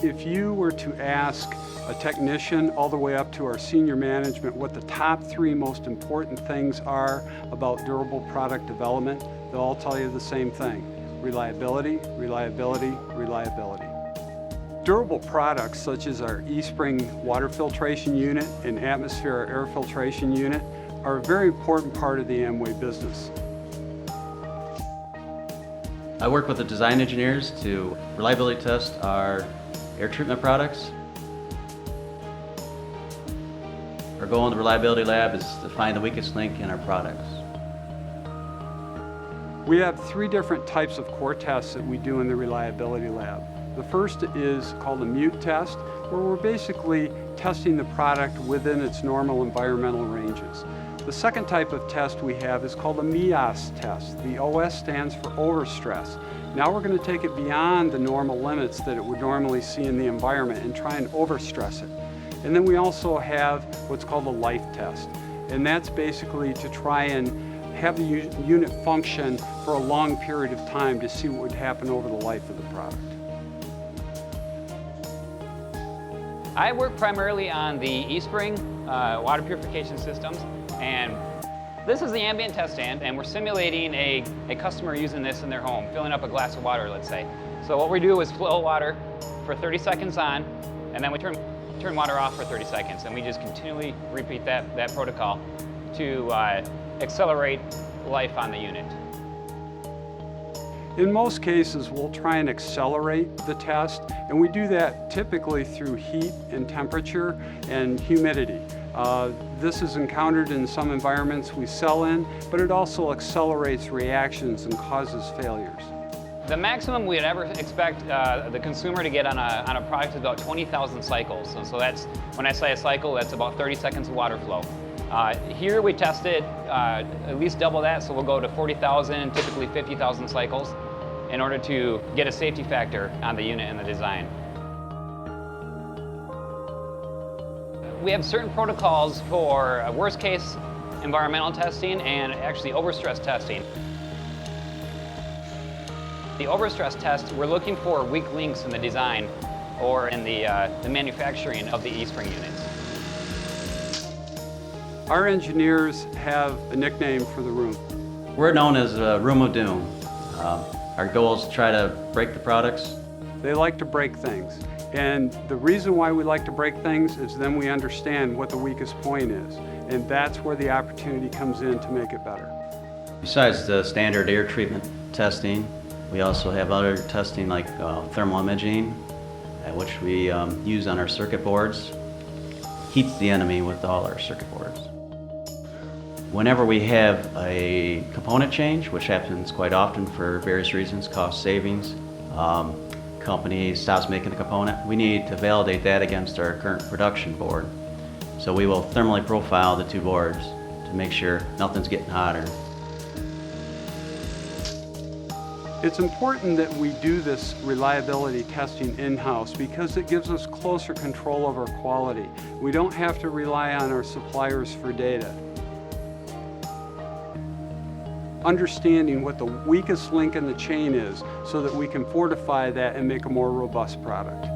If you were to ask a technician all the way up to our senior management what the top 3 most important things are about durable product development, they'll all tell you the same thing: reliability, reliability, reliability. Durable products such as our eSpring water filtration unit and atmosphere air filtration unit are a very important part of the Amway business. I work with the design engineers to reliability test our air treatment products. Our goal in the reliability lab is to find the weakest link in our products. We have 3 different types of core tests that we do in the reliability lab. The first is called a mute test, where we're basically testing the product within its normal environmental ranges. The second type of test we have is called a MEOS test. The OS stands for overstress. Now we're going to take it beyond the normal limits that it would normally see in the environment and try and overstress it. And then we also have what's called a life test. And that's basically to try and have the unit function for a long period of time to see what would happen over the life of the product. I work primarily on the eSpring water purification systems, and this is the ambient test stand, and we're simulating a customer using this in their home, filling up a glass of water, let's say. So what we do is flow water for 30 seconds on, and then we turn water off for 30 seconds, and we just continually repeat that protocol to accelerate life on the unit. In most cases, we'll try and accelerate the test, and we do that typically through heat and temperature and humidity. This is encountered in some environments we sell in, but it also accelerates reactions and causes failures. The maximum we'd ever expect the consumer to get on a product is about 20,000 cycles. And so that's, when I say a cycle, that's about 30 seconds of water flow. Here we tested at least double that, so we'll go to 40,000, typically 50,000 cycles, in order to get a safety factor on the unit and the design. We have certain protocols for worst case environmental testing and actually overstress testing. The overstress test, we're looking for weak links in the design or in the manufacturing of the eSpring units. Our engineers have a nickname for the room. We're known as Room of Doom. Our goal is to try to break the products. They like to break things. And the reason why we like to break things is then we understand what the weakest point is. And that's where the opportunity comes in to make it better. Besides the standard air treatment testing, we also have other testing like thermal imaging, which we use on our circuit boards. Heats the enemy with all our circuit boards. Whenever we have a component change, which happens quite often for various reasons, cost savings, company stops making a component, we need to validate that against our current production board. So we will thermally profile the 2 boards to make sure nothing's getting hotter. It's important that we do this reliability testing in-house because it gives us closer control over quality. We don't have to rely on our suppliers for data. Understanding what the weakest link in the chain is so that we can fortify that and make a more robust product.